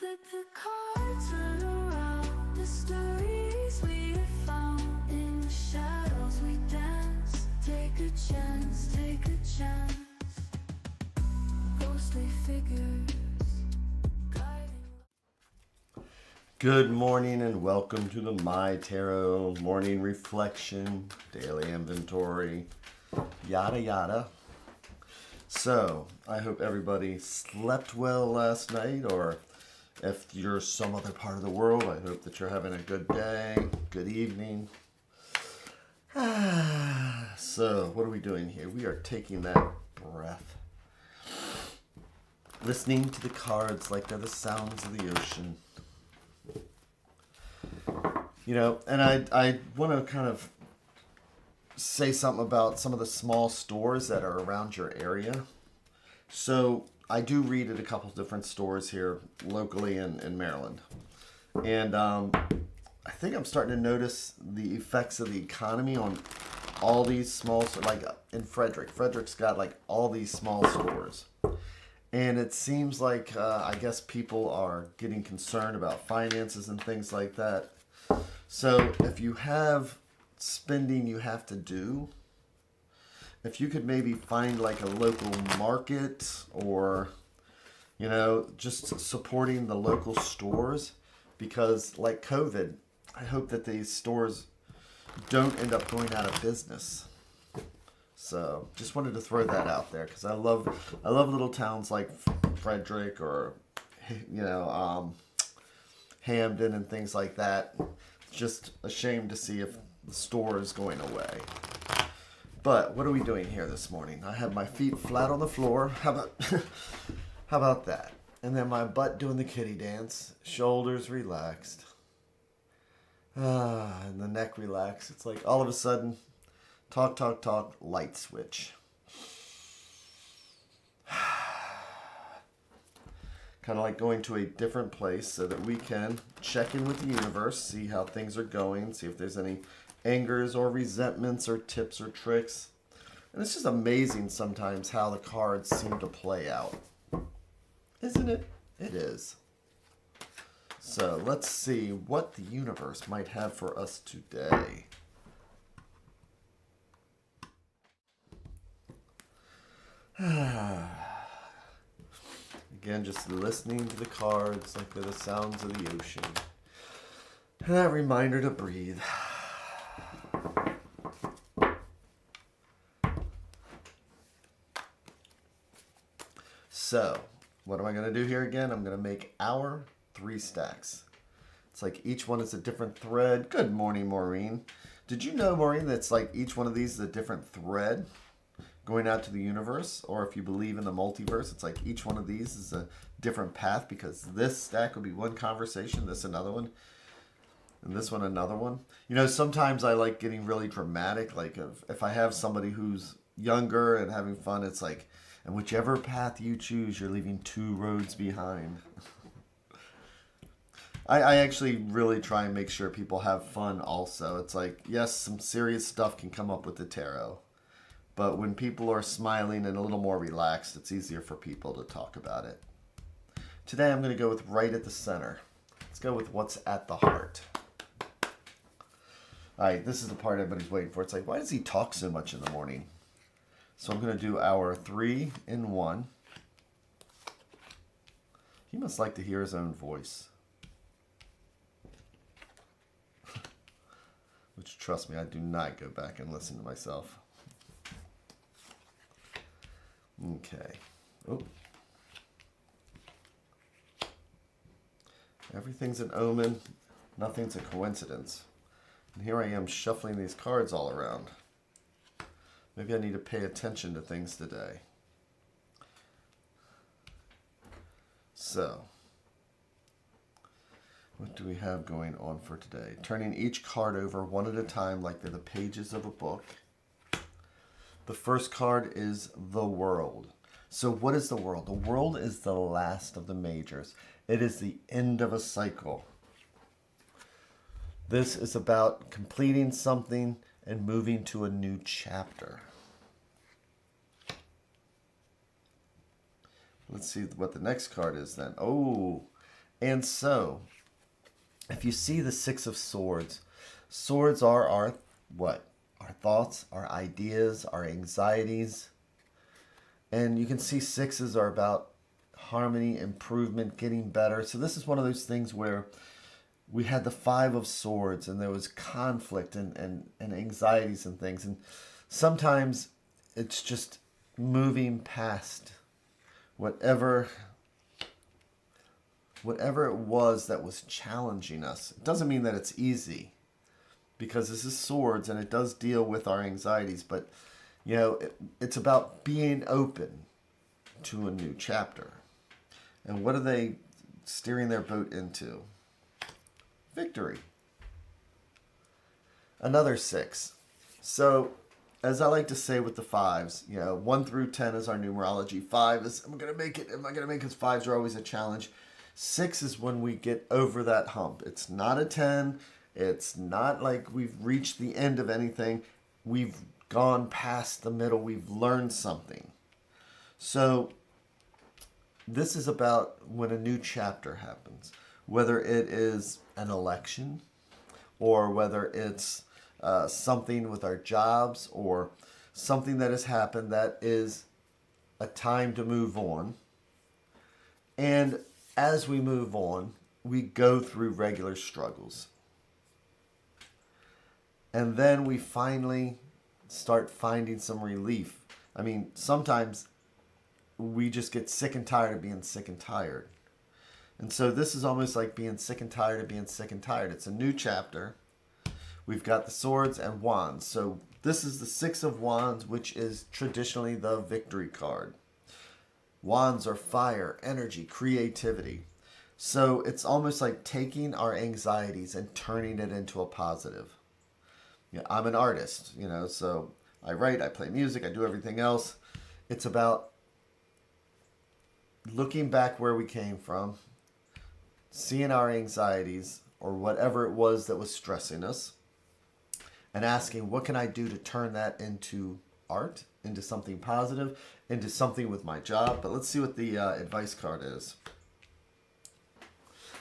Flip the cards, turn around. The stories we have found. In the shadows we dance. Take a chance, take a chance. Ghostly figures guiding. Good morning and welcome to the MyTarot morning reflection, daily inventory, yada yada. So, I hope everybody slept well last night, or if you're some other part of the world, I hope that you're having a good day, good evening. So, what are we doing here? We are taking that breath, listening to the cards like they're the sounds of the ocean. You know, and I want to kind of say something about some of the small stores that are around your area. So I do read at a couple different stores here locally in Maryland. And I think I'm starting to notice the effects of the economy on all these small, like in Frederick. Frederick's got like all these small stores. And it seems like, I guess people are getting concerned about finances and things like that. So if you have spending you have to do, if you could maybe find like a local market, or, you know, just supporting the local stores, because like COVID, I hope that these stores don't end up going out of business. So just wanted to throw that out there, because I love little towns like Frederick, or, you know, Hamden and things like that. Just a shame to see if the store is going away. But what are we doing here this morning? I have my feet flat on the floor. How about that? And then my butt doing the kitty dance. Shoulders relaxed. And the neck relaxed. It's like all of a sudden, talk, light switch. Kind of like going to a different place so that we can check in with the universe, see how things are going, see if there's any angers or resentments or tips or tricks. And it's just amazing sometimes how the cards seem to play out. Isn't it? It is. So let's see what the universe might have for us today. Again, just listening to the cards like they're the sounds of the ocean. And that reminder to breathe. So, what am I going to do here again? I'm going to make our 3 stacks. It's like each one is a different thread. Good morning, Maureen. Did you know, Maureen, that's like each one of these is a different thread going out to the universe? Or if you believe in the multiverse, it's like each one of these is a different path, because this stack would be one conversation, this another one, and this one another one. You know, sometimes I like getting really dramatic. Like if I have somebody who's younger and having fun, it's like, and whichever path you choose, you're leaving 2 roads behind. I actually really try and make sure people have fun also. It's like, yes, some serious stuff can come up with the tarot. But when people are smiling and a little more relaxed, it's easier for people to talk about it. Today I'm going to go with right at the center. Let's go with what's at the heart. All right, this is the part everybody's waiting for. It's like, why does he talk so much in the morning? So I'm going to do our 3 in 1. He must like to hear his own voice. Which, trust me, I do not go back and listen to myself. Okay. Oh. Everything's an omen. Nothing's a coincidence. And here I am shuffling these cards all around. Maybe I need to pay attention to things today. So, what do we have going on for today? Turning each card over one at a time like they're the pages of a book. The first card is the World. So what is the World? The World is the last of the majors. It is the end of a cycle. This is about completing something and moving to a new chapter. Let's see what the next card is then. Oh, And so, if you see the Six of Swords, swords are our what? Our thoughts, our ideas, our anxieties. And you can see sixes are about harmony, improvement, getting better. So this is one of those things where we had the Five of Swords and there was conflict and anxieties and things. And sometimes it's just moving past whatever it was that was challenging us. It doesn't mean that it's easy, because this is swords and it does deal with our anxieties, but it's about being open to a new chapter. And what are they steering their boat into? Victory. Another six. So, as I like to say with the fives, 1 through 10 is our numerology. 5 is, am I going to make it? Because fives are always a challenge. 6 is when we get over that hump. It's not a 10. It's not like we've reached the end of anything. We've gone past the middle. We've learned something. So this is about when a new chapter happens, whether it is an election or whether it's something with our jobs or something that has happened that is a time to move on. And as we move on, we go through regular struggles. And then we finally start finding some relief. I mean, sometimes we just get sick and tired of being sick and tired. And so this is almost like being sick and tired of being sick and tired. It's a new chapter. We've got the swords and wands. So this is the Six of Wands, which is traditionally the victory card. Wands are fire, energy, creativity. So it's almost like taking our anxieties and turning it into a positive. I'm an artist, so I write, I play music, I do everything else. It's about looking back where we came from, seeing our anxieties or whatever it was that was stressing us, and asking, what can I do to turn that into art, into something positive, into something with my job? But let's see what the advice card is.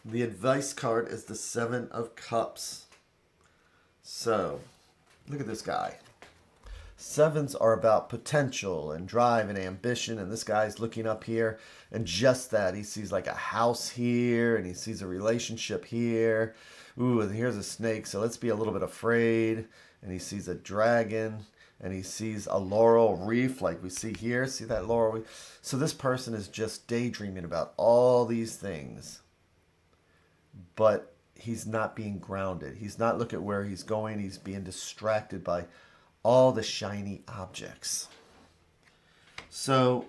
The advice card is the Seven of Cups. So, look at this guy. Sevens are about potential and drive and ambition, and this guy's looking up here, and just that. He sees like a house here, and he sees a relationship here. Ooh, and here's a snake, so let's be a little bit afraid. And he sees a dragon, and he sees a laurel wreath like we see here. See that laurel wreath? So this person is just daydreaming about all these things, but he's not being grounded. He's not looking at where he's going. He's being distracted by all the shiny objects. So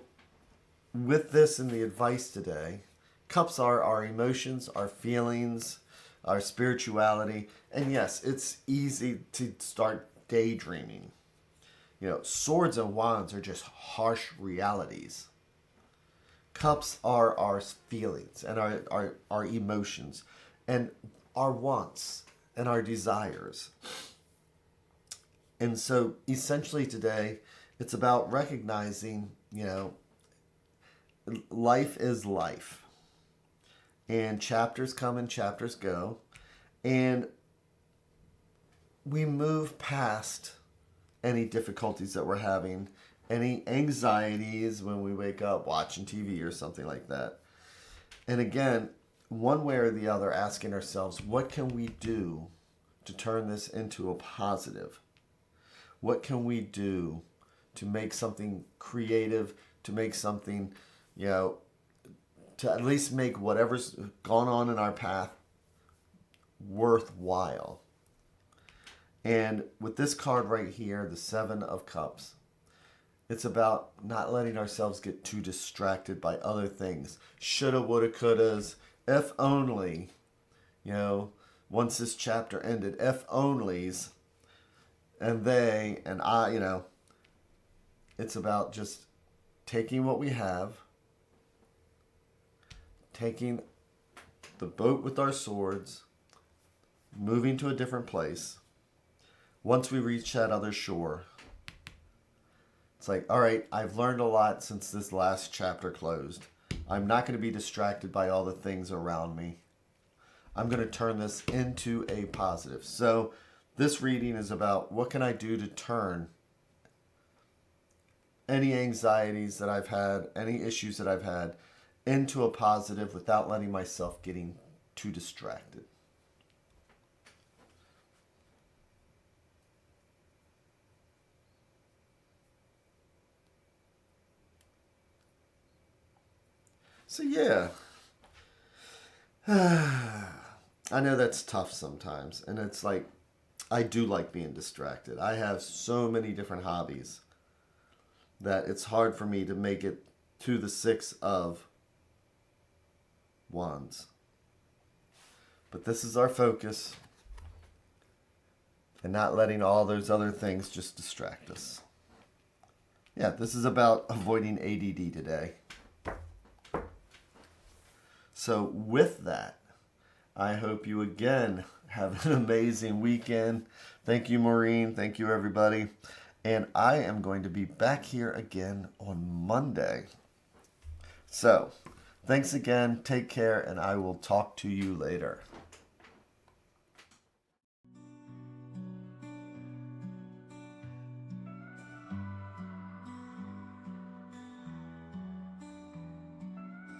with this and the advice today, cups are our emotions, our feelings, our spirituality. And yes, it's easy to start daydreaming. Swords and wands are just harsh realities. Cups are our feelings and our emotions and our wants and our desires. And so essentially today, it's about recognizing, life is life. And chapters come and chapters go. And we move past any difficulties that we're having, any anxieties when we wake up watching TV or something like that. And again, one way or the other, asking ourselves, what can we do to turn this into a positive? What can we do to make something creative, to make something, to at least make whatever's gone on in our path worthwhile? And with this card right here, the Seven of Cups, it's about not letting ourselves get too distracted by other things. Shoulda, woulda, couldas. If only, once this chapter ended, if onlys, and they, and I, it's about just taking what we have, taking the boat with our swords, moving to a different place. Once we reach that other shore, it's like, all right, I've learned a lot since this last chapter closed. I'm not going to be distracted by all the things around me. I'm going to turn this into a positive. So this reading is about what can I do to turn any anxieties that I've had, any issues that I've had, into a positive without letting myself getting too distracted. So yeah, I know that's tough sometimes, and it's like, I do like being distracted. I have so many different hobbies that it's hard for me to make it to the Six of Wands. But this is our focus, and not letting all those other things just distract us. Yeah, this is about avoiding ADD today. So with that, I hope you again have an amazing weekend. Thank you, Maureen. Thank you, everybody. And I am going to be back here again on Monday. So, thanks again. Take care, and I will talk to you later.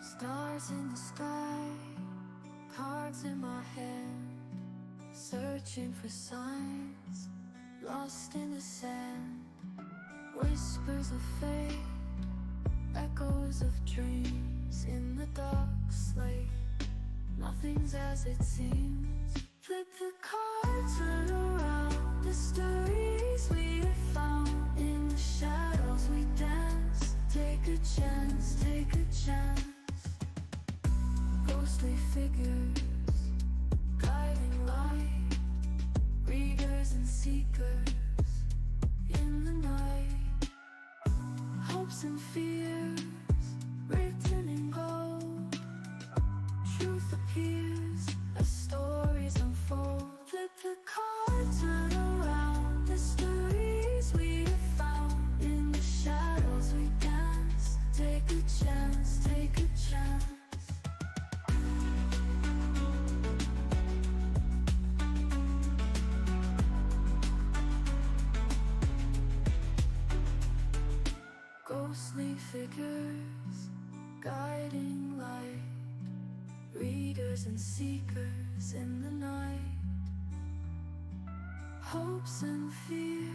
Stars in the sky, cards in my hand, searching for signs, lost in the sand. Whispers of fate, echoes of dreams in the dark slate. Nothing's as it seems. Flip the cards, turn around. The stories we have found in the shadows we dance. Take a chance, take a chance. Ghostly figures, guiding light, readers and seekers in the night. Hopes and fears, written in gold. Truth appears as stories unfold. Flip the cards, turn around. The stories we have found in the shadows we dance. Take a chance, take a chance. Ghostly figures, guiding light, readers and seekers in the night. Hopes and fears,